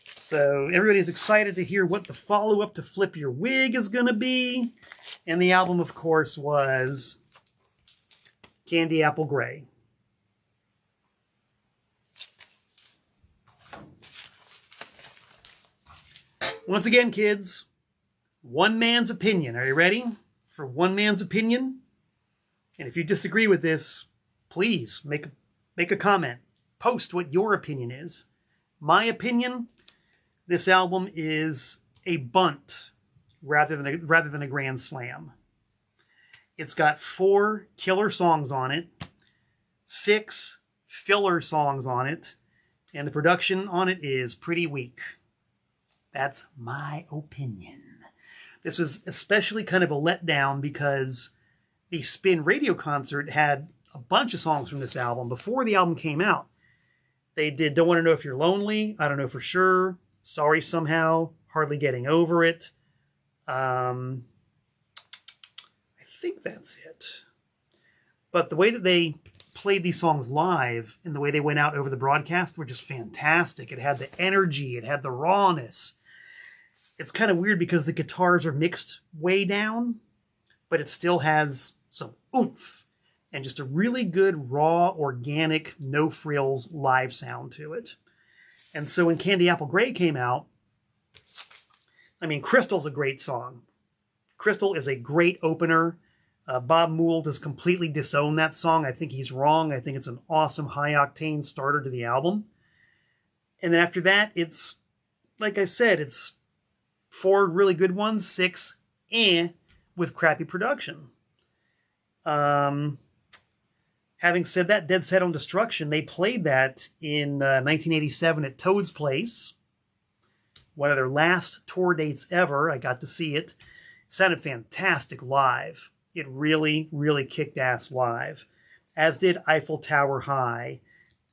Speaker 1: So everybody's excited to hear what the follow-up to Flip Your Wig is going to be. And the album, of course, was Candy Apple Gray. Once again, kids, one man's opinion. Are you ready for one man's opinion? And if you disagree with this, please make a comment. Post what your opinion is. My opinion, this album is a bunt rather than a grand slam. It's got 4 killer songs on it, 6 filler songs on it, and the production on it is pretty weak. That's my opinion. This was especially kind of a letdown because the Spin radio concert had a bunch of songs from this album. Before the album came out, they did Don't Want to Know If You're Lonely, I Don't Know For Sure, Sorry Somehow, Hardly Getting Over It. I think that's it. But the way that they played these songs live and the way they went out over the broadcast were just fantastic. It had the energy, it had the rawness. It's kind of weird because the guitars are mixed way down, but it still has some oomph and just a really good, raw, organic, no frills live sound to it. And so when Candy Apple Gray came out, Crystal's a great song. Crystal is a great opener. Bob Mould has completely disowned that song. I think he's wrong. I think it's an awesome high-octane starter to the album. And then after that, it's, like I said, it's 4 really good ones, 6 with crappy production. Having said that, Dead Set on Destruction, they played that in 1987 at Toad's Place. One of their last tour dates ever. I got to see it. It sounded fantastic live. It really, really kicked ass live. As did Eiffel Tower High.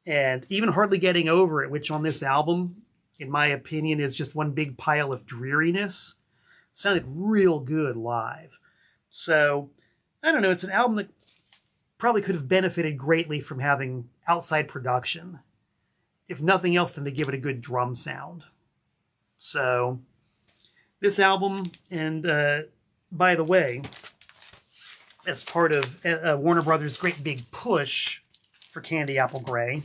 Speaker 1: And even Hardly Getting Over It, which on this album, in my opinion, is just one big pile of dreariness. Sounded real good live. So, I don't know, it's an album that probably could have benefited greatly from having outside production. If nothing else, than to give it a good drum sound. So, this album, and by the way, as part of Warner Brothers' great big push for Candy Apple Grey,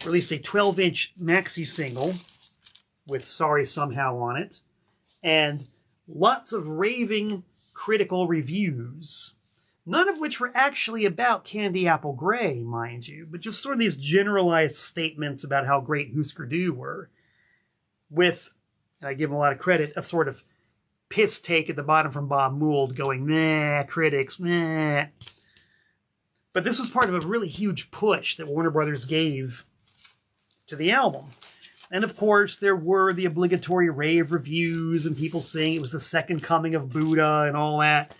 Speaker 1: released a 12-inch maxi single with Sorry Somehow on it, and lots of raving critical reviews, none of which were actually about Candy Apple Grey, mind you, but just sort of these generalized statements about how great Husker Du were, with, and I give him a lot of credit, a sort of piss take at the bottom from Bob Mould going, meh, critics, meh. But this was part of a really huge push that Warner Brothers gave to the album. And of course, there were the obligatory rave reviews and people saying it was the second coming of Buddha and all that.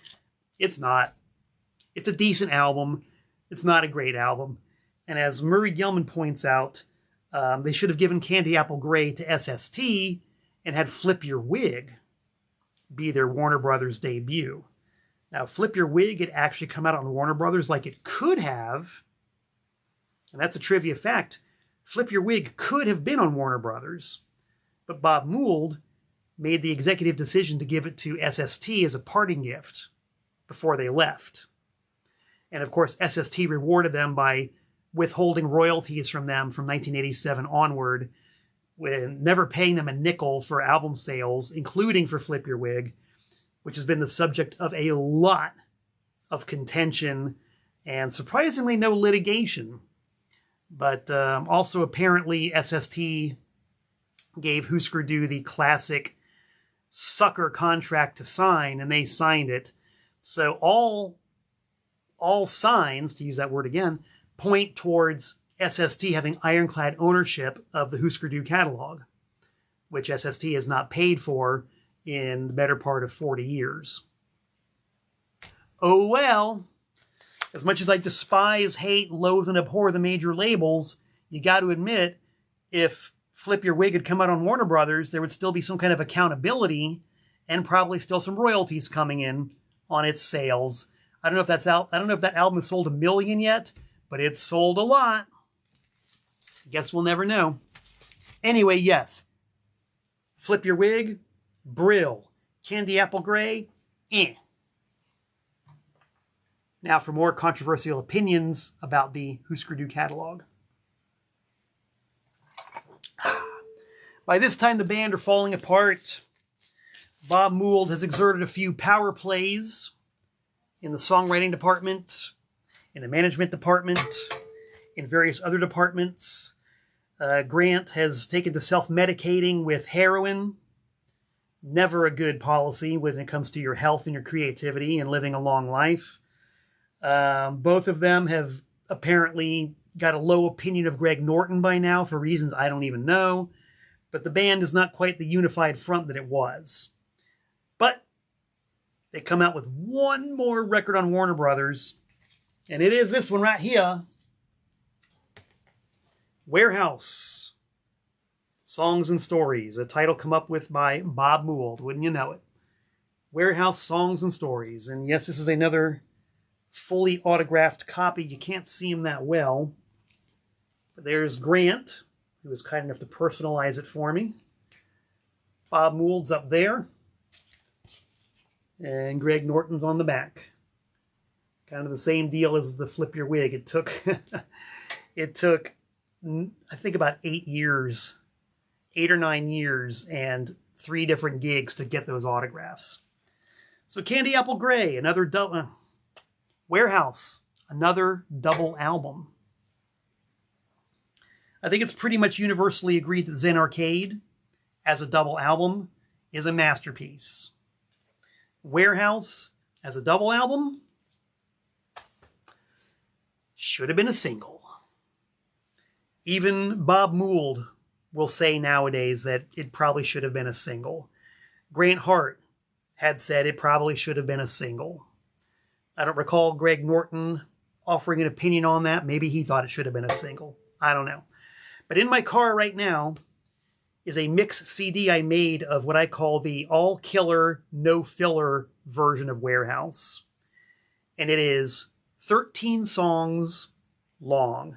Speaker 1: It's not. It's a decent album. It's not a great album. And as Murray Gell-Mann points out, they should have given Candy Apple Grey to SST and had Flip Your Wig be their Warner Brothers debut. Now, Flip Your Wig had actually come out on Warner Brothers like it could have. And that's a trivia fact. Flip Your Wig could have been on Warner Brothers, but Bob Mould made the executive decision to give it to SST as a parting gift before they left. And of course, SST rewarded them by withholding royalties from them from 1987 onward, with never paying them a nickel for album sales, including for Flip Your Wig, which has been the subject of a lot of contention and surprisingly no litigation. But also apparently SST gave Husker Du the classic sucker contract to sign, and they signed it. So all signs, to use that word again, point towards SST having ironclad ownership of the Husker Du catalog, which SST has not paid for in the better part of 40 years. Oh well. As much as I despise, hate, loathe, and abhor the major labels, you got to admit, if Flip Your Wig had come out on Warner Brothers, there would still be some kind of accountability and probably still some royalties coming in on its sales. I don't know if that's out. I don't know if that album has sold 1 million yet, but it's sold a lot. Guess we'll never know. Anyway, yes. Flip Your Wig, brill. Candy Apple Grey, eh. Now for more controversial opinions about the Husker Du catalog. By this time, the band are falling apart. Bob Mould has exerted a few power plays in the songwriting department, in the management department, in various other departments. Grant has taken to self-medicating with heroin. Never a good policy when it comes to your health and your creativity and living a long life. Both of them have apparently got a low opinion of Greg Norton by now for reasons I don't even know. But the band is not quite the unified front that it was. But they come out with one more record on Warner Brothers. And it is this one right here. Warehouse. Songs and Stories. A title come up with by Bob Mould. Wouldn't you know it? Warehouse Songs and Stories. And yes, this is another fully autographed copy. You can't see him that well. But there's Grant, who was kind enough to personalize it for me. Bob Mould's up there. And Greg Norton's on the back. Kind of the same deal as the Flip Your Wig. It took, I think, about 8 years, 8 or 9 years, and 3 different gigs to get those autographs. So Candy Apple Grey, another double. Warehouse, another double album. I think it's pretty much universally agreed that Zen Arcade, as a double album, is a masterpiece. Warehouse, as a double album, should have been a single. Even Bob Mould will say nowadays that it probably should have been a single. Grant Hart had said it probably should have been a single. I don't recall Greg Norton offering an opinion on that. Maybe he thought it should have been a single. I don't know. But in my car right now is a mix CD I made of what I call the all-killer, no-filler version of Warehouse. And it is 13 songs long,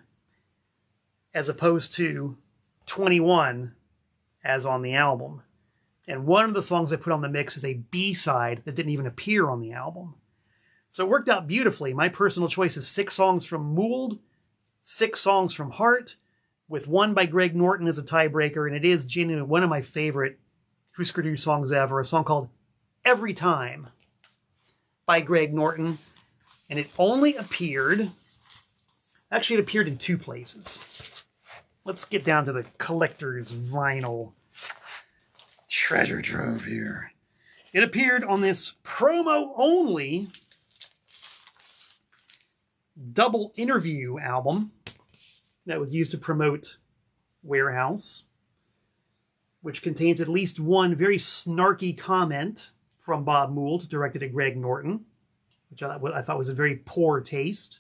Speaker 1: as opposed to 21 as on the album. And one of the songs I put on the mix is a B-side that didn't even appear on the album. So it worked out beautifully. My personal choice is 6 songs from Mould, 6 songs from Hart, with 1 by Greg Norton as a tiebreaker, and it is genuinely one of my favorite Husker Du songs ever, a song called Every Time by Greg Norton. And it only appeared, actually it appeared in 2 places. Let's get down to the collector's vinyl treasure trove here. It appeared on this promo-only double interview album that was used to promote Warehouse, which contains at least one very snarky comment from Bob Mould directed at Greg Norton, which I thought was a very poor taste,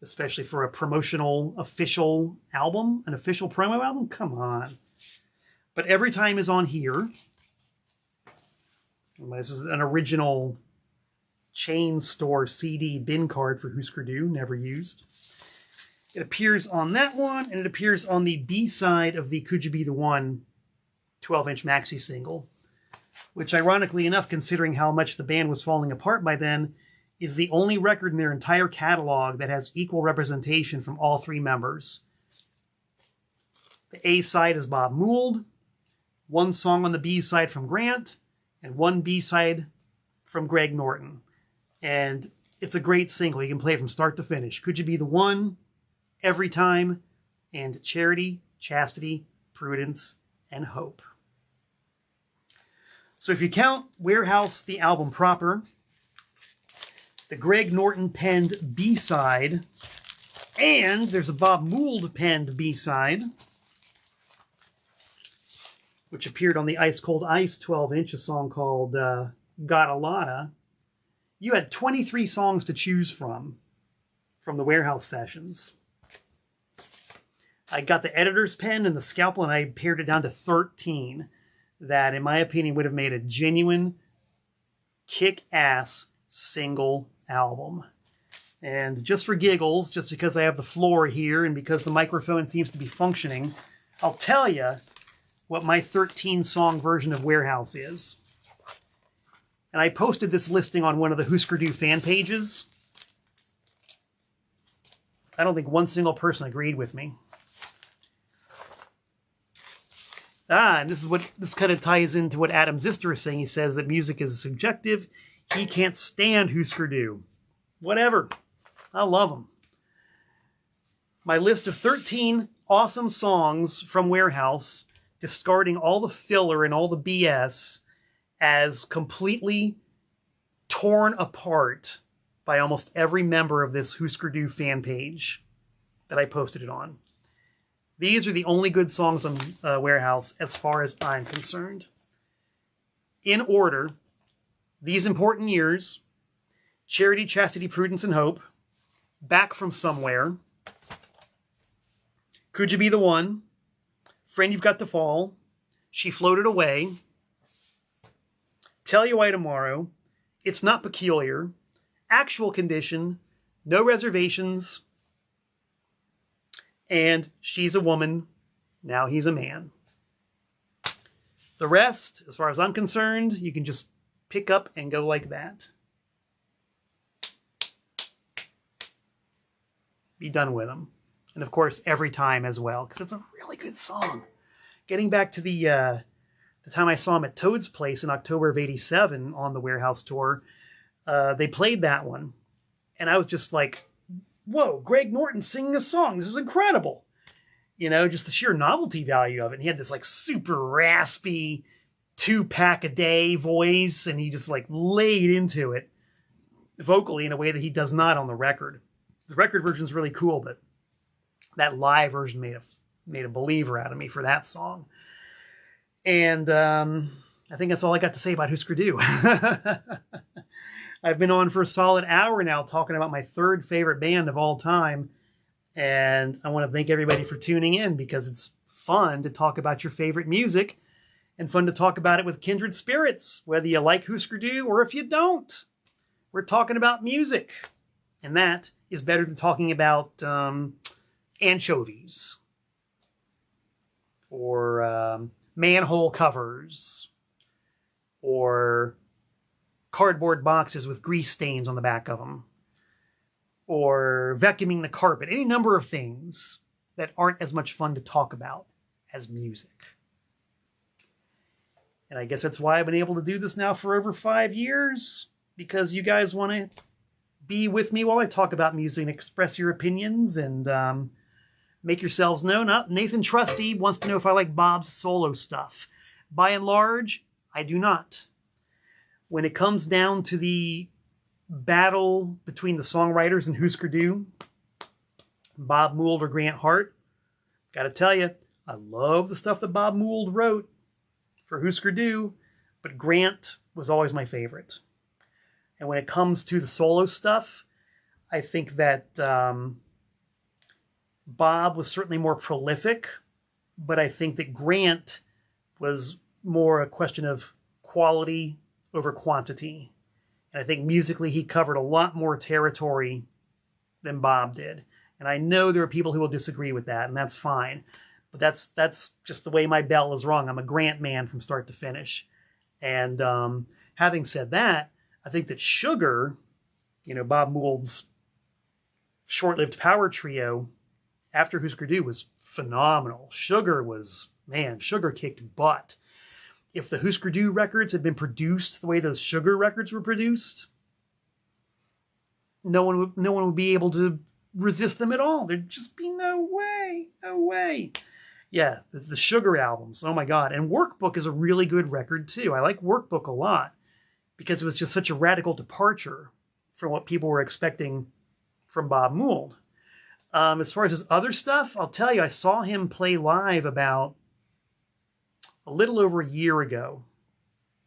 Speaker 1: especially for a promotional official album, an official promo album. Come on. But Every Time is on here. This is an original chain store CD bin card for Husker Du, never used. It appears on that one, and it appears on the B-side of the Could You Be the One 12-inch maxi single, which ironically enough, considering how much the band was falling apart by then, is the only record in their entire catalog that has equal representation from all 3 members. The A-side is Bob Mould, 1 song on the B-side from Grant, and 1 B-side from Greg Norton. And it's a great single. You can play it from start to finish. Could You Be the One, Every Time, and Charity, Chastity, Prudence, and Hope. So if you count Warehouse, the album proper, the Greg Norton penned B-side, and there's a Bob Mould penned B-side, which appeared on the Ice Cold Ice 12-inch, a song called Got a Lotta. You had 23 songs to choose from the Warehouse sessions. I got the editor's pen and the scalpel, and I pared it down to 13. That, in my opinion, would have made a genuine, kick-ass single album. And just for giggles, just because I have the floor here and because the microphone seems to be functioning, I'll tell you what my 13-song version of Warehouse is. And I posted this listing on one of the Husker Du fan pages. I don't think one single person agreed with me. And this kind of ties into what Adam Zister is saying. He says that music is subjective. He can't stand Husker Du. Whatever. I love them. My list of 13 awesome songs from Warehouse, discarding all the filler and all the BS, as completely torn apart by almost every member of this Husker Du fan page that I posted it on. These are the only good songs on Warehouse as far as I'm concerned. In order, These Important Years, Charity, Chastity, Prudence, and Hope, Back from Somewhere, Could You Be the One, Friend You've Got to Fall, She Floated Away, Tell You Why Tomorrow, It's Not Peculiar, Actual Condition, No Reservations, and She's a Woman, Now He's a Man. The rest, as far as I'm concerned, you can just pick up and go like that. Be done with them. And of course, Every Time as well, because it's a really good song. Getting back to the time I saw him at Toad's Place in October of '87 on the Warehouse tour, they played that one. And I was just like, whoa, Greg Norton singing a song. This is incredible. You know, just the sheer novelty value of it. And he had this like super raspy 2-pack-a-day voice, and he just like laid into it vocally in a way that he does not on the record. The record version is really cool, but that live version made a believer out of me for that song. And I think that's all I got to say about Husker Du. I've been on for a solid hour now talking about my third favorite band of all time. And I want to thank everybody for tuning in, because it's fun to talk about your favorite music and fun to talk about it with kindred spirits, whether you like Husker Du or if you don't. We're talking about music, and that is better than talking about anchovies or manhole covers or cardboard boxes with grease stains on the back of them, or vacuuming the carpet, any number of things that aren't as much fun to talk about as music. And I guess that's why I've been able to do this now for over 5 years, because you guys want to be with me while I talk about music and express your opinions and make yourselves known. Nathan Trusty wants to know if I like Bob's solo stuff. By and large, I do not. When it comes down to the battle between the songwriters and Husker Du, Bob Mould or Grant Hart, gotta tell you, I love the stuff that Bob Mould wrote for Husker Du, but Grant was always my favorite. And when it comes to the solo stuff, I think that Bob was certainly more prolific, but I think that Grant was more a question of quality over quantity. And I think musically he covered a lot more territory than Bob did. And I know there are people who will disagree with that, and that's fine. But that's just the way my bell is rung. I'm a Grant man from start to finish. And having said that, I think that Sugar, Bob Mould's short-lived power trio after Husker Du was phenomenal. Sugar kicked butt. If the Husker Du records had been produced the way those Sugar records were produced, no one would be able to resist them at all. There'd just be no way. Yeah, the Sugar albums, oh my God. And Workbook is a really good record too. I like Workbook a lot because it was just such a radical departure from what people were expecting from Bob Mould. As far as his other stuff, I'll tell you, I saw him play live about a little over a year ago,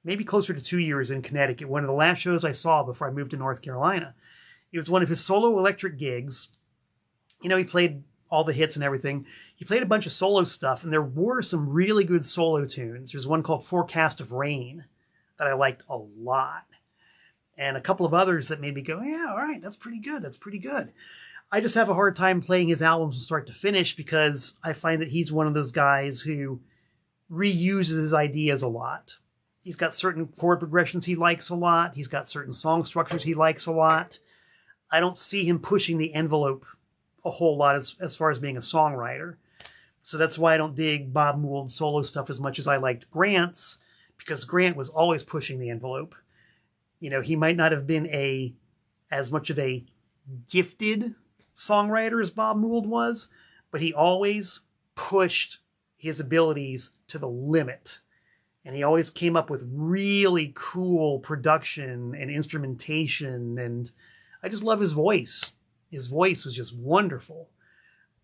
Speaker 1: maybe closer to 2 years in Connecticut, one of the last shows I saw before I moved to North Carolina. It was one of his solo electric gigs. He played all the hits and everything. He played a bunch of solo stuff, and there were some really good solo tunes. There's one called Forecast of Rain that I liked a lot. And a couple of others that made me go, yeah, all right, that's pretty good. I just have a hard time playing his albums from start to finish because I find that he's one of those guys who reuses his ideas a lot. He's got certain chord progressions he likes a lot. He's got certain song structures he likes a lot. I don't see him pushing the envelope a whole lot as far as being a songwriter. So that's why I don't dig Bob Mould's solo stuff as much as I liked Grant's, because Grant was always pushing the envelope. He might not have been as much of a gifted songwriter as Bob Mould was, but he always pushed his abilities to the limit. And he always came up with really cool production and instrumentation. And I just love his voice. His voice was just wonderful.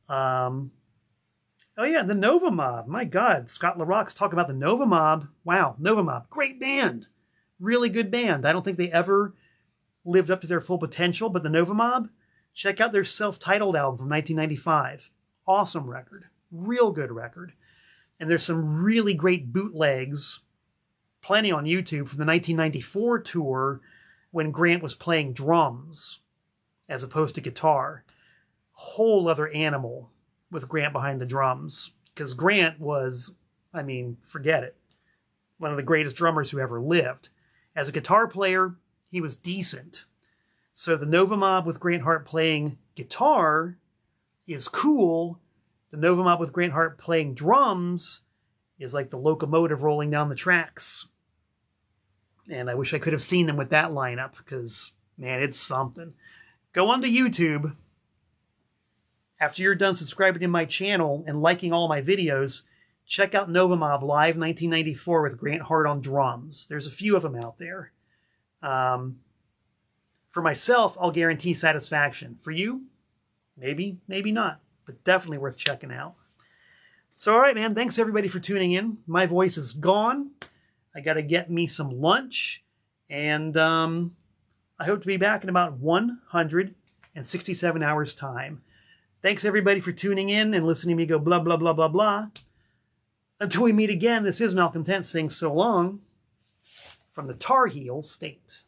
Speaker 1: Oh yeah, the Nova Mob. My God, Scott LaRock's talking about the Nova Mob. Wow, Nova Mob. Great band. Really good band. I don't think they ever lived up to their full potential, but the Nova Mob, check out their self-titled album from 1995. Awesome record. Real good record. And there's some really great bootlegs, plenty on YouTube, from the 1994 tour when Grant was playing drums as opposed to guitar. Whole other animal with Grant behind the drums. Because Grant was, forget it, one of the greatest drummers who ever lived. As a guitar player, he was decent. So the Nova Mob with Grant Hart playing guitar is cool. The Nova Mob with Grant Hart playing drums is like the locomotive rolling down the tracks. And I wish I could have seen them with that lineup because, man, it's something. Go onto YouTube After you're done subscribing to my channel and liking all my videos, check out Nova Mob Live 1994 with Grant Hart on drums. There's a few of them out there. For myself, I'll guarantee satisfaction. For you, maybe, maybe not, but definitely worth checking out. So, all right, man, thanks everybody for tuning in. My voice is gone. I got to get me some lunch, and I hope to be back in about 167 hours' time. Thanks everybody for tuning in and listening to me go blah, blah, blah, blah, blah. Until we meet again, this is Malcontent saying so long from the Tar Heel State.